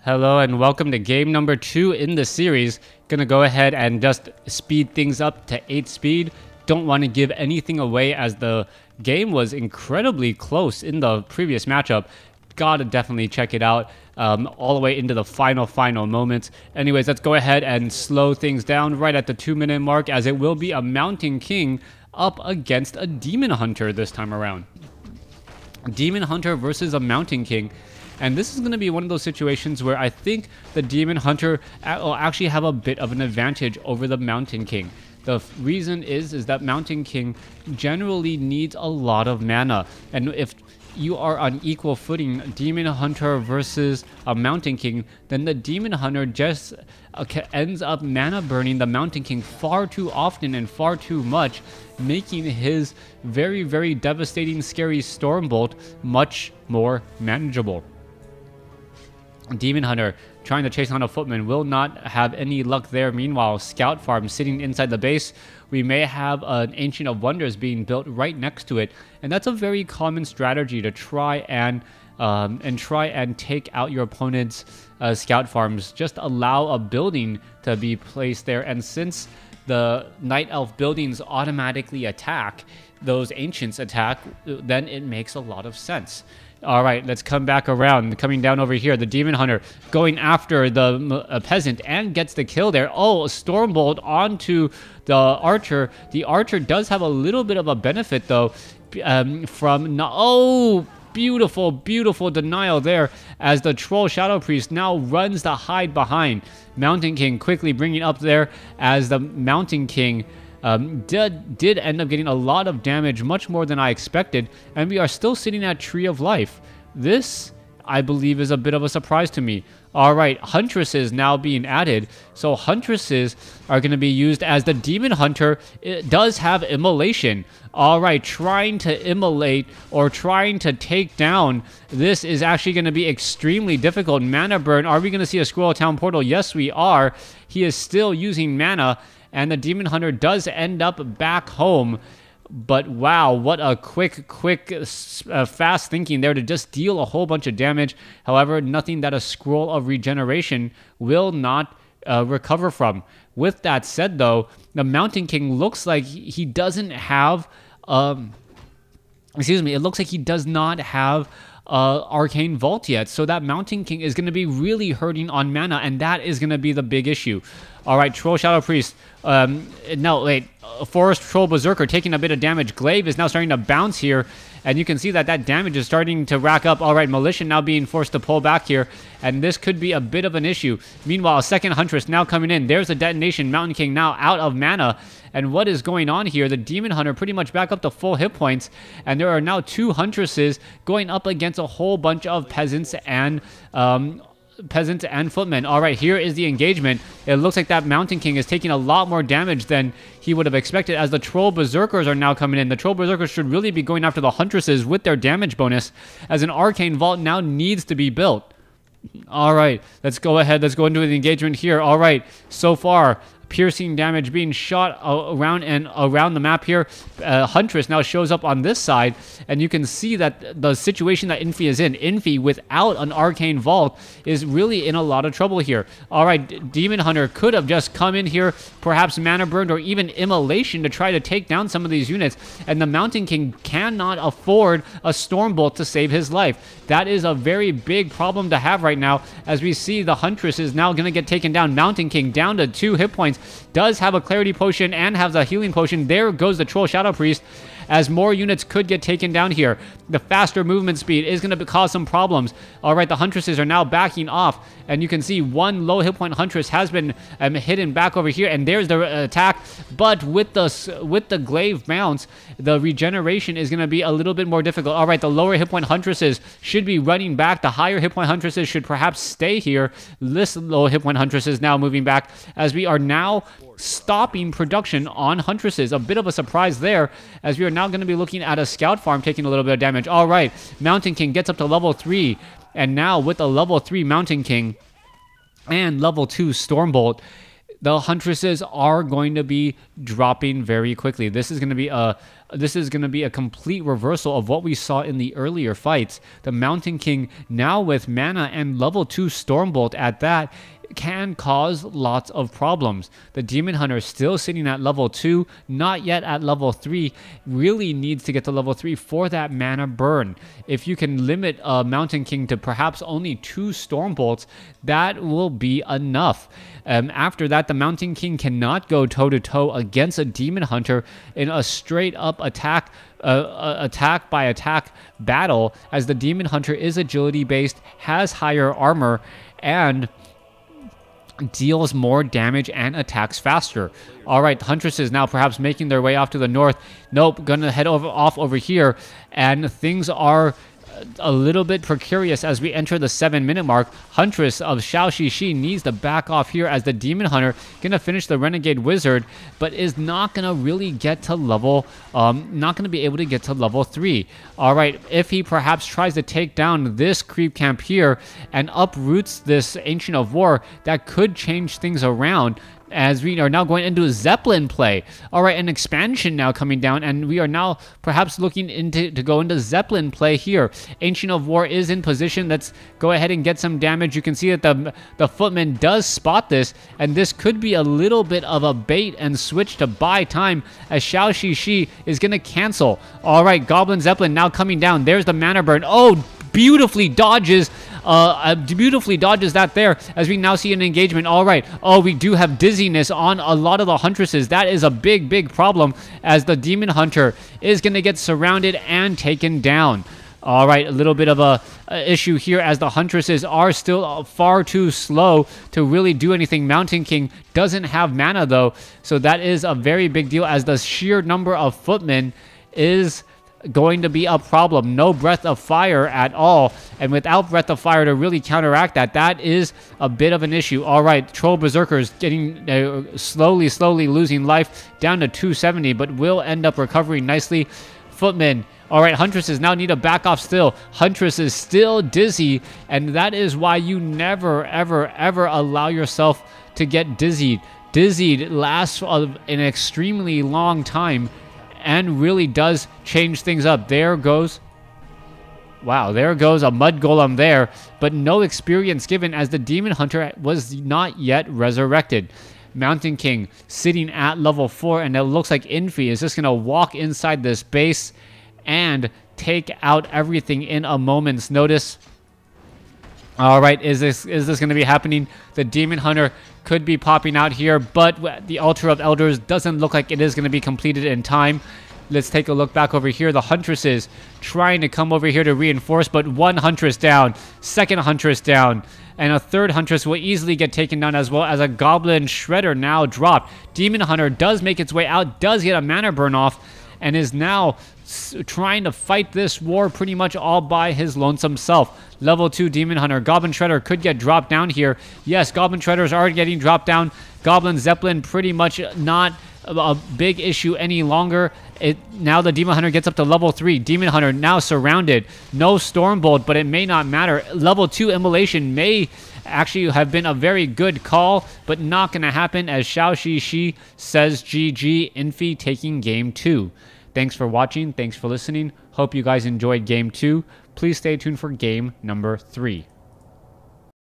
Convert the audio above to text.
Hello and welcome to game number 2 in the series. Gonna go ahead and just speed things up to 8 speed. Don't want to give anything away as the game was incredibly close in the previous matchup. Gotta definitely check it out all the way into the final moments. Anyways, let's go ahead and slow things down right at the 2-minute mark, as it will be a Mountain King up against a Demon Hunter this time around. Demon Hunter versus a Mountain King. And this is going to be one of those situations where I think the Demon Hunter will actually have a bit of an advantage over the Mountain King. The reason is that Mountain King generally needs a lot of mana. And if you are on equal footing, Demon Hunter versus a Mountain King, then the Demon Hunter just ends up mana burning the Mountain King far too often and far too much, making his very devastating, scary Stormbolt much more manageable. Demon Hunter trying to chase on a footman will not have any luck there. Meanwhile, Scout Farm sitting inside the base. We may have an Ancient of Wonders being built right next to it, and that's a very common strategy to try and take out your opponent's Scout Farms. Just allow a building to be placed there, and since the Night Elf buildings automatically attack, those Ancients attack, then it makes a lot of sense. All right, let's come back around. Coming down over here, the Demon Hunter going after the Peasant and gets the kill there. Oh, a Stormbolt onto the Archer. The Archer does have a little bit of a benefit, though, oh, beautiful denial there, as the Troll Shadow Priest now runs to hide behind. Mountain King quickly bringing up there, as the Mountain King did end up getting a lot of damage, much more than I expected, and we are still sitting at Tree of Life. This, I believe, is a bit of a surprise to me. Alright, Huntresses now being added, so Huntresses are going to be used as the Demon Hunter does have Immolation. Alright, trying to immolate or trying to take down, this is actually going to be extremely difficult. Mana burn, are we going to see a Squirrel Town portal? Yes, we are. He is still using mana, and the Demon Hunter does end up back home. But wow, what a quick, fast thinking there to just deal a whole bunch of damage. However, nothing that a Scroll of Regeneration will not recover from. With that said, though, the Mountain King looks like he doesn't have... it looks like he does not have Arcane Vault yet, so that Mountain King is going to be really hurting on mana, and that is going to be the big issue. Alright, Troll Shadow Priest, Forest Troll Berserker taking a bit of damage. Glaive is now starting to bounce here, and you can see that damage is starting to rack up. Alright, Militia now being forced to pull back here, and this could be a bit of an issue. Meanwhile, a second Huntress now coming in. There's a detonation. Mountain King now out of mana. And what is going on here? The Demon Hunter pretty much back up to full hit points, and there are now 2 Huntresses going up against a whole bunch of Peasants and footmen. All right, here is the engagement. It looks like that Mountain King is taking a lot more damage than he would have expected, as the Troll Berserkers are now coming in. The Troll Berserkers should really be going after the Huntresses with their damage bonus, as an Arcane Vault now needs to be built. All right, let's go ahead. Let's go into the engagement here. All right, so far, piercing damage being shot around the map here. Huntress now shows up on this side, and you can see that the situation that Infi is in. Infi, without an Arcane Vault, is really in a lot of trouble here. Alright, Demon Hunter could have just come in here, perhaps mana burned or even immolation to try to take down some of these units, and the Mountain King cannot afford a Stormbolt to save his life. That is a very big problem to have right now, as we see the Huntress is now going to get taken down. Mountain King down to 2 hit points. Does have a Clarity Potion and has a Healing Potion. There goes the Troll Shadow Priest, as more units could get taken down here. The faster movement speed is going to cause some problems. Alright, the Huntresses are now backing off, and you can see one low hit point Huntress has been hidden back over here, and there's the attack. But with the Glaive bounce, the regeneration is going to be a little bit more difficult. Alright, the lower hit point Huntresses should be running back. The higher hit point Huntresses should perhaps stay here. This low hit point Huntresses now moving back, as we are now stopping production on Huntresses. A bit of a surprise there, as we are now going to be looking at a Scout Farm taking a little bit of damage. All right, Mountain King gets up to level 3, and now with a level 3 Mountain King and level 2 Stormbolt, the Huntresses are going to be dropping very quickly. This is going to be a complete reversal of what we saw in the earlier fights. The Mountain King, now with mana and level 2 Stormbolt at that, can cause lots of problems. The Demon Hunter still sitting at level 2, not yet at level 3, really needs to get to level 3 for that mana burn. If you can limit Mountain King to perhaps only 2 Stormbolts, that will be enough. After that, the Mountain King cannot go toe-to-toe against a Demon Hunter in a straight-up attack by attack battle, as the Demon Hunter is agility based, has higher armor, and deals more damage and attacks faster. All right, Huntresses now perhaps making their way off to the north. Nope, gonna head off over here, and things are a little bit precarious as we enter the 7-minute mark. Huntress of Xixi needs to back off here, as the Demon Hunter gonna finish the Renegade Wizard, but is not gonna really get to level, not gonna be able to get to level 3. All right, if he perhaps tries to take down this creep camp here and uproots this Ancient of War, that could change things around, as we are now going into Zeppelin play. All right, an expansion now coming down, and we are now perhaps looking to go into Zeppelin play here. Ancient of War is in position. Let's go ahead and get some damage. You can see that the Footman does spot this, and this could be a little bit of a bait and switch to buy time, as Xixi is going to cancel. All right, Goblin Zeppelin now coming down. There's the mana burn. Oh, beautifully dodges that there, as we now see an engagement. All right. Oh, we do have dizziness on a lot of the Huntresses. That is a big problem, as the Demon Hunter is going to get surrounded and taken down. All right, a little bit of a issue here, as the Huntresses are still far too slow to really do anything. Mountain King doesn't have mana, though, so that is a very big deal, as the sheer number of footmen is going to be a problem. No Breath of Fire at all, and without Breath of Fire to really counteract that, that is a bit of an issue. All right, Troll Berserkers getting slowly losing life, down to 270, but will end up recovering nicely. Footmen. All right, Huntresses now need to back off still. Huntress is still dizzy, and that is why you never, ever allow yourself to get dizzied. Dizzied lasts an extremely long time and really does change things up. There goes... Wow, there goes a Mud Golem there, but no experience given, as the Demon Hunter was not yet resurrected. Mountain King sitting at level 4, and it looks like Infi is just going to walk inside this base and take out everything in a moment's notice. All right, is this going to be happening? The Demon Hunter could be popping out here, but the Altar of Elders doesn't look like it is going to be completed in time. Let's take a look back over here. The Huntresses trying to come over here to reinforce, but one Huntress down, second Huntress down, and a third Huntress will easily get taken down, as well as a Goblin Shredder now dropped. Demon Hunter does make its way out, does get a mana burn off, and is now trying to fight this war pretty much all by his lonesome self. Level 2 Demon Hunter. Goblin Shredder could get dropped down here. Yes, Goblin Shredders are getting dropped down. Goblin Zeppelin pretty much not a big issue any longer. Now the Demon Hunter gets up to level 3. Demon Hunter now surrounded. No Stormbolt, but it may not matter. Level 2 Immolation may actually have been a very good call, but not going to happen, as Xixi says GG. Infi taking game 2. Thanks for watching. Thanks for listening. Hope you guys enjoyed game 2. Please stay tuned for game number 3.